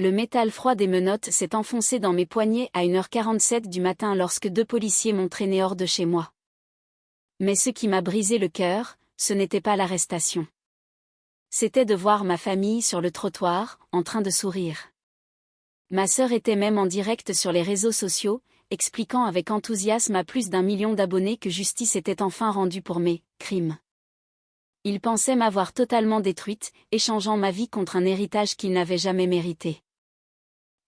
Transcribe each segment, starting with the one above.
Le métal froid des menottes s'est enfoncé dans mes poignets à 1h47 du matin lorsque 2 policiers m'ont traîné hors de chez moi. Mais ce qui m'a brisé le cœur, ce n'était pas l'arrestation. C'était de voir ma famille sur le trottoir, en train de sourire. Ma sœur était même en direct sur les réseaux sociaux, expliquant avec enthousiasme à plus d'1 million d'abonnés que justice était enfin rendue pour mes crimes. Ils pensaient m'avoir totalement détruite, échangeant ma vie contre un héritage qu'ils n'avaient jamais mérité.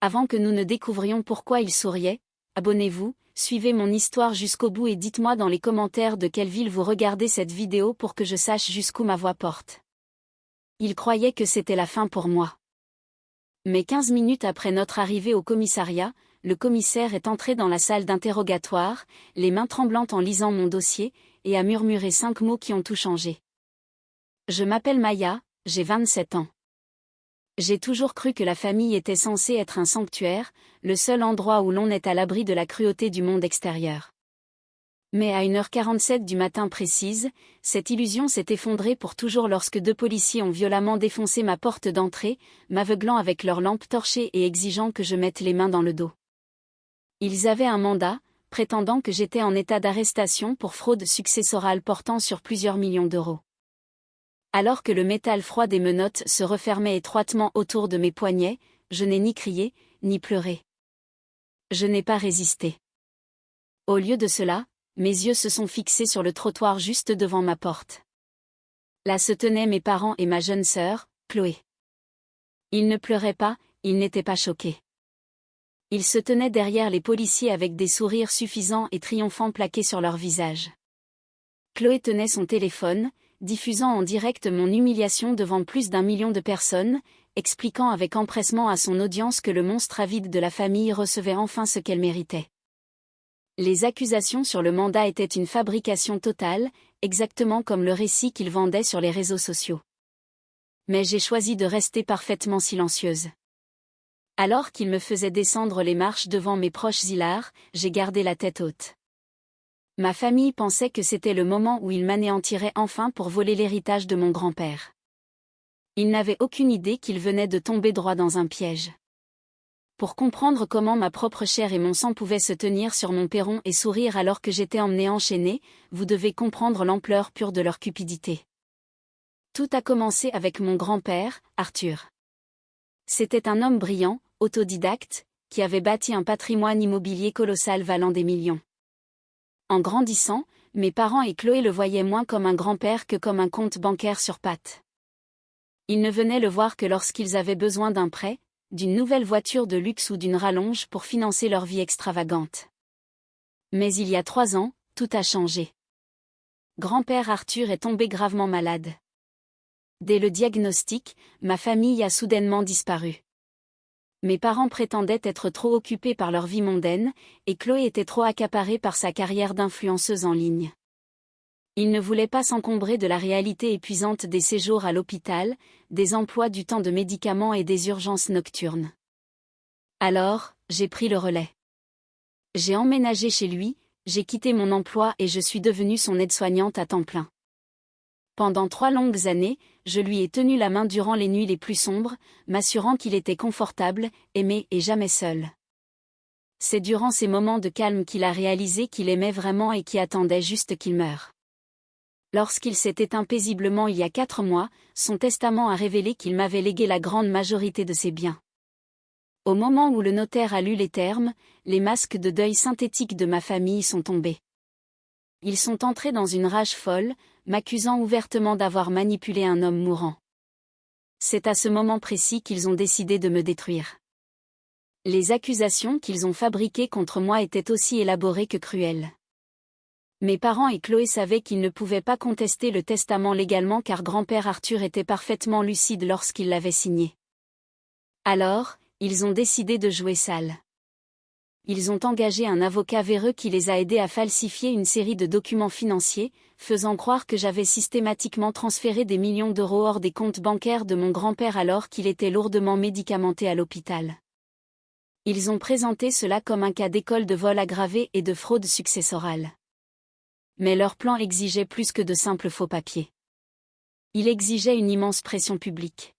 Avant que nous ne découvrions pourquoi ils souriaient, abonnez-vous, suivez mon histoire jusqu'au bout et dites-moi dans les commentaires de quelle ville vous regardez cette vidéo pour que je sache jusqu'où ma voix porte. Ils croyaient que c'était la fin pour moi. Mais 15 minutes après notre arrivée au commissariat, le commissaire est entré dans la salle d'interrogatoire, les mains tremblantes en lisant mon dossier, et a murmuré 5 mots qui ont tout changé. Je m'appelle Maya, j'ai 27 ans. J'ai toujours cru que la famille était censée être un sanctuaire, le seul endroit où l'on est à l'abri de la cruauté du monde extérieur. Mais à 1h47 du matin précise, cette illusion s'est effondrée pour toujours lorsque 2 policiers ont violemment défoncé ma porte d'entrée, m'aveuglant avec leurs lampes torchées et exigeant que je mette les mains dans le dos. Ils avaient un mandat, prétendant que j'étais en état d'arrestation pour fraude successorale portant sur plusieurs millions d'euros. Alors que le métal froid des menottes se refermait étroitement autour de mes poignets, je n'ai ni crié, ni pleuré. Je n'ai pas résisté. Au lieu de cela, mes yeux se sont fixés sur le trottoir juste devant ma porte. Là se tenaient mes parents et ma jeune sœur, Chloé. Ils ne pleuraient pas, ils n'étaient pas choqués. Ils se tenaient derrière les policiers avec des sourires suffisants et triomphants plaqués sur leurs visages. Chloé tenait son téléphone, diffusant en direct mon humiliation devant plus d'1 million de personnes, expliquant avec empressement à son audience que le monstre avide de la famille recevait enfin ce qu'elle méritait. Les accusations sur le mandat étaient une fabrication totale, exactement comme le récit qu'il vendait sur les réseaux sociaux. Mais j'ai choisi de rester parfaitement silencieuse. Alors qu'il me faisait descendre les marches devant mes proches hilars, j'ai gardé la tête haute. Ma famille pensait que c'était le moment où il m'anéantirait enfin pour voler l'héritage de mon grand-père. Ils n'avaient aucune idée qu'il venait de tomber droit dans un piège. Pour comprendre comment ma propre chair et mon sang pouvaient se tenir sur mon perron et sourire alors que j'étais emmenée enchaînée, vous devez comprendre l'ampleur pure de leur cupidité. Tout a commencé avec mon grand-père, Arthur. C'était un homme brillant, autodidacte, qui avait bâti un patrimoine immobilier colossal valant des millions. En grandissant, mes parents et Chloé le voyaient moins comme un grand-père que comme un compte bancaire sur pattes. Ils ne venaient le voir que lorsqu'ils avaient besoin d'un prêt, d'une nouvelle voiture de luxe ou d'une rallonge pour financer leur vie extravagante. Mais il y a 3 ans, tout a changé. Grand-père Arthur est tombé gravement malade. Dès le diagnostic, ma famille a soudainement disparu. Mes parents prétendaient être trop occupés par leur vie mondaine, et Chloé était trop accaparée par sa carrière d'influenceuse en ligne. Ils ne voulaient pas s'encombrer de la réalité épuisante des séjours à l'hôpital, des emplois du temps de médicaments et des urgences nocturnes. Alors, j'ai pris le relais. J'ai emménagé chez lui, j'ai quitté mon emploi et je suis devenue son aide-soignante à temps plein. Pendant 3 longues années, je lui ai tenu la main durant les nuits les plus sombres, m'assurant qu'il était confortable, aimé et jamais seul. C'est durant ces moments de calme qu'il a réalisé qu'il aimait vraiment et qui attendait juste qu'il meure. Lorsqu'il s'est éteint paisiblement il y a 4 mois, son testament a révélé qu'il m'avait légué la grande majorité de ses biens. Au moment où le notaire a lu les termes, les masques de deuil synthétique de ma famille sont tombés. Ils sont entrés dans une rage folle, m'accusant ouvertement d'avoir manipulé un homme mourant. C'est à ce moment précis qu'ils ont décidé de me détruire. Les accusations qu'ils ont fabriquées contre moi étaient aussi élaborées que cruelles. Mes parents et Chloé savaient qu'ils ne pouvaient pas contester le testament légalement car grand-père Arthur était parfaitement lucide lorsqu'il l'avait signé. Alors, ils ont décidé de jouer sale. Ils ont engagé un avocat véreux qui les a aidés à falsifier une série de documents financiers, faisant croire que j'avais systématiquement transféré des millions d'euros hors des comptes bancaires de mon grand-père alors qu'il était lourdement médicamenté à l'hôpital. Ils ont présenté cela comme un cas d'école de vol aggravé et de fraude successorale. Mais leur plan exigeait plus que de simples faux papiers. Il exigeait une immense pression publique.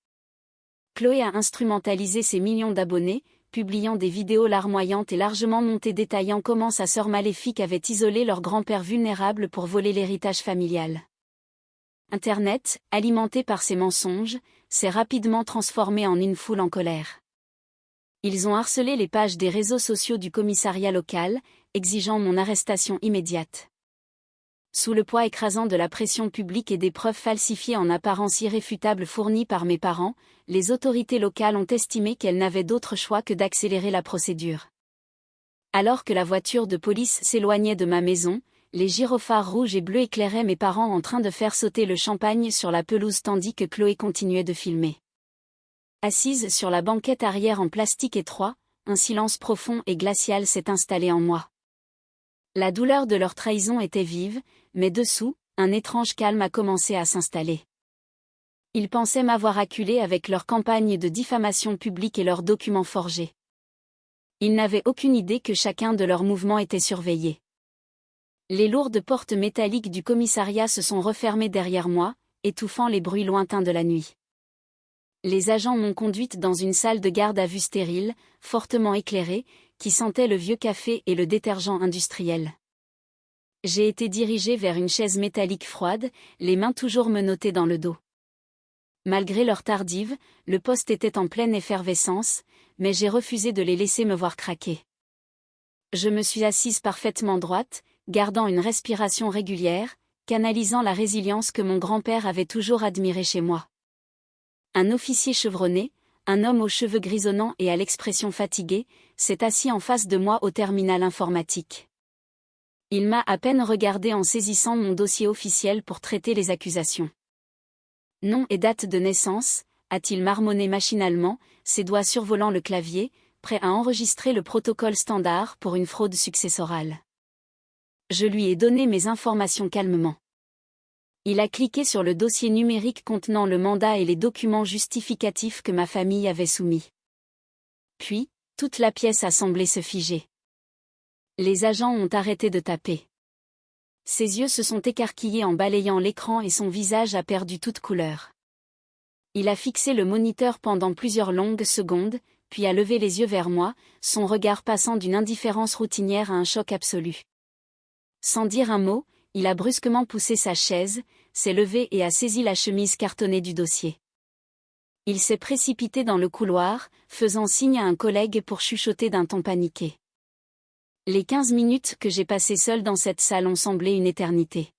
Chloé a instrumentalisé ses millions d'abonnés, publiant des vidéos larmoyantes et largement montées détaillant comment sa sœur maléfique avait isolé leur grand-père vulnérable pour voler l'héritage familial. Internet, alimenté par ces mensonges, s'est rapidement transformé en une foule en colère. Ils ont harcelé les pages des réseaux sociaux du commissariat local, exigeant mon arrestation immédiate. Sous le poids écrasant de la pression publique et des preuves falsifiées en apparence irréfutables fournies par mes parents, les autorités locales ont estimé qu'elles n'avaient d'autre choix que d'accélérer la procédure. Alors que la voiture de police s'éloignait de ma maison, les gyrophares rouges et bleus éclairaient mes parents en train de faire sauter le champagne sur la pelouse tandis que Chloé continuait de filmer. Assise sur la banquette arrière en plastique étroit, un silence profond et glacial s'est installé en moi. La douleur de leur trahison était vive, mais dessous, un étrange calme a commencé à s'installer. Ils pensaient m'avoir acculé avec leur campagne de diffamation publique et leurs documents forgés. Ils n'avaient aucune idée que chacun de leurs mouvements était surveillé. Les lourdes portes métalliques du commissariat se sont refermées derrière moi, étouffant les bruits lointains de la nuit. Les agents m'ont conduite dans une salle de garde à vue stérile, fortement éclairée, qui sentait le vieux café et le détergent industriel. J'ai été dirigée vers une chaise métallique froide, les mains toujours menottées dans le dos. Malgré l'heure tardive, le poste était en pleine effervescence, mais j'ai refusé de les laisser me voir craquer. Je me suis assise parfaitement droite, gardant une respiration régulière, canalisant la résilience que mon grand-père avait toujours admirée chez moi. Un officier chevronné, un homme aux cheveux grisonnants et à l'expression fatiguée, s'est assis en face de moi au terminal informatique. Il m'a à peine regardé en saisissant mon dossier officiel pour traiter les accusations. Nom et date de naissance, a-t-il marmonné machinalement, ses doigts survolant le clavier, prêt à enregistrer le protocole standard pour une fraude successorale. Je lui ai donné mes informations calmement. Il a cliqué sur le dossier numérique contenant le mandat et les documents justificatifs que ma famille avait soumis. Puis, toute la pièce a semblé se figer. Les agents ont arrêté de taper. Ses yeux se sont écarquillés en balayant l'écran et son visage a perdu toute couleur. Il a fixé le moniteur pendant plusieurs longues secondes, puis a levé les yeux vers moi, son regard passant d'une indifférence routinière à un choc absolu. Sans dire un mot, il a brusquement poussé sa chaise, s'est levé et a saisi la chemise cartonnée du dossier. Il s'est précipité dans le couloir, faisant signe à un collègue pour chuchoter d'un ton paniqué. Les 15 minutes que j'ai passées seule dans cette salle ont semblé une éternité.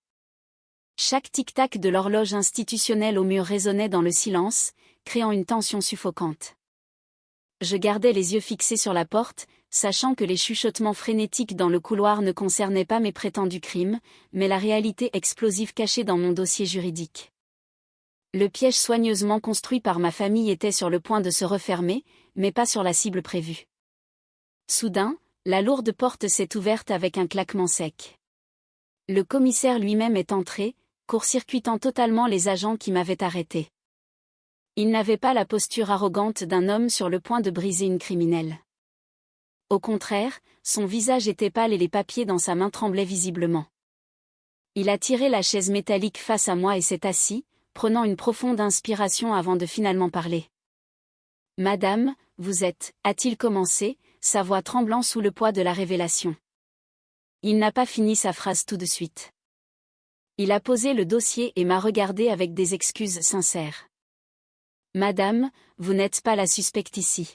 Chaque tic-tac de l'horloge institutionnelle au mur résonnait dans le silence, créant une tension suffocante. Je gardais les yeux fixés sur la porte, sachant que les chuchotements frénétiques dans le couloir ne concernaient pas mes prétendus crimes, mais la réalité explosive cachée dans mon dossier juridique. Le piège soigneusement construit par ma famille était sur le point de se refermer, mais pas sur la cible prévue. Soudain, la lourde porte s'est ouverte avec un claquement sec. Le commissaire lui-même est entré, court-circuitant totalement les agents qui m'avaient arrêté. Il n'avait pas la posture arrogante d'un homme sur le point de briser une criminelle. Au contraire, son visage était pâle et les papiers dans sa main tremblaient visiblement. Il a tiré la chaise métallique face à moi et s'est assis, prenant une profonde inspiration avant de finalement parler. « Madame, vous êtes » a-t-il commencé, sa voix tremblant sous le poids de la révélation. Il n'a pas fini sa phrase tout de suite. Il a posé le dossier et m'a regardé avec des excuses sincères. « Madame, vous n'êtes pas la suspecte ici.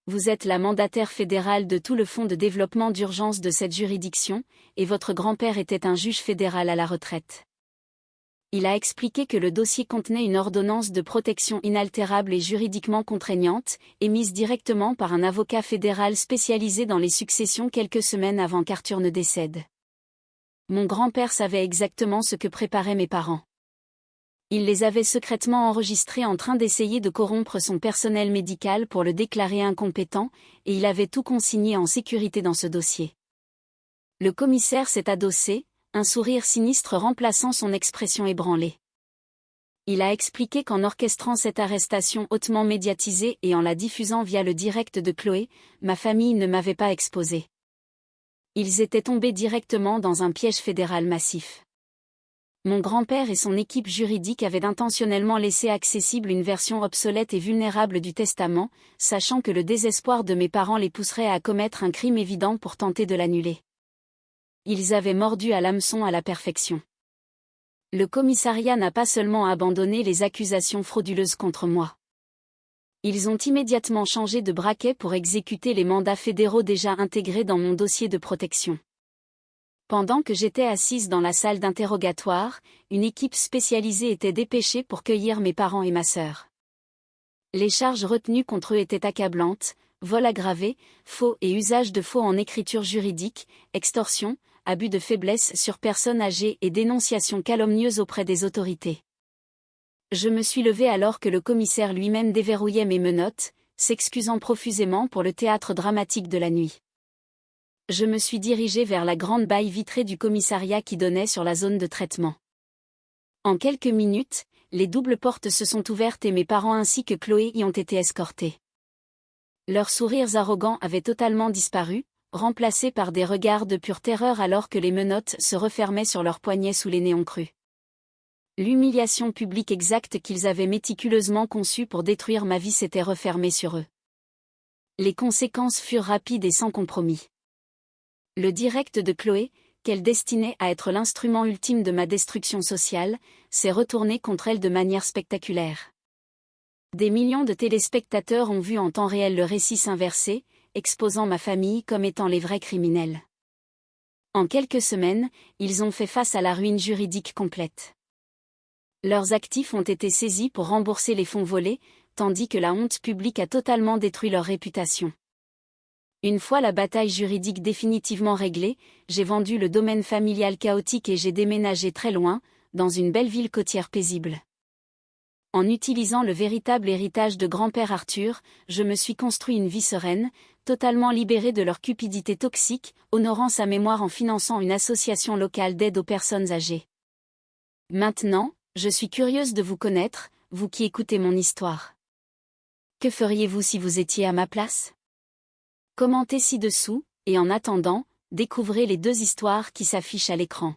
Vous êtes la mandataire fédérale de tout le fonds de développement d'urgence de cette juridiction, et votre grand-père était un juge fédéral à la retraite. » Il a expliqué que le dossier contenait une ordonnance de protection inaltérable et juridiquement contraignante, émise directement par un avocat fédéral spécialisé dans les successions quelques semaines avant qu'Arthur ne décède. Mon grand-père savait exactement ce que préparaient mes parents. Il les avait secrètement enregistrés en train d'essayer de corrompre son personnel médical pour le déclarer incompétent, et il avait tout consigné en sécurité dans ce dossier. Le commissaire s'est adossé, un sourire sinistre remplaçant son expression ébranlée. Il a expliqué qu'en orchestrant cette arrestation hautement médiatisée et en la diffusant via le direct de Chloé, ma famille ne m'avait pas exposé. Ils étaient tombés directement dans un piège fédéral massif. Mon grand-père et son équipe juridique avaient intentionnellement laissé accessible une version obsolète et vulnérable du testament, sachant que le désespoir de mes parents les pousserait à commettre un crime évident pour tenter de l'annuler. Ils avaient mordu à l'hameçon à la perfection. Le commissariat n'a pas seulement abandonné les accusations frauduleuses contre moi. Ils ont immédiatement changé de braquet pour exécuter les mandats fédéraux déjà intégrés dans mon dossier de protection. Pendant que j'étais assise dans la salle d'interrogatoire, une équipe spécialisée était dépêchée pour cueillir mes parents et ma sœur. Les charges retenues contre eux étaient accablantes: vol aggravé, faux et usage de faux en écriture juridique, extorsion, abus de faiblesse sur personnes âgées et dénonciation calomnieuse auprès des autorités. Je me suis levée alors que le commissaire lui-même déverrouillait mes menottes, s'excusant profusément pour le théâtre dramatique de la nuit. Je me suis dirigée vers la grande baille vitrée du commissariat qui donnait sur la zone de traitement. En quelques minutes, les doubles portes se sont ouvertes et mes parents ainsi que Chloé y ont été escortés. Leurs sourires arrogants avaient totalement disparu, remplacés par des regards de pure terreur alors que les menottes se refermaient sur leurs poignets sous les néons crus. L'humiliation publique exacte qu'ils avaient méticuleusement conçue pour détruire ma vie s'était refermée sur eux. Les conséquences furent rapides et sans compromis. Le direct de Chloé, qu'elle destinait à être l'instrument ultime de ma destruction sociale, s'est retourné contre elle de manière spectaculaire. Des millions de téléspectateurs ont vu en temps réel le récit s'inverser, exposant ma famille comme étant les vrais criminels. En quelques semaines, ils ont fait face à la ruine juridique complète. Leurs actifs ont été saisis pour rembourser les fonds volés, tandis que la honte publique a totalement détruit leur réputation. Une fois la bataille juridique définitivement réglée, j'ai vendu le domaine familial chaotique et j'ai déménagé très loin, dans une belle ville côtière paisible. En utilisant le véritable héritage de grand-père Arthur, je me suis construit une vie sereine, totalement libérée de leur cupidité toxique, honorant sa mémoire en finançant une association locale d'aide aux personnes âgées. Maintenant, je suis curieuse de vous connaître, vous qui écoutez mon histoire. Que feriez-vous si vous étiez à ma place ? Commentez ci-dessous, et en attendant, découvrez les 2 histoires qui s'affichent à l'écran.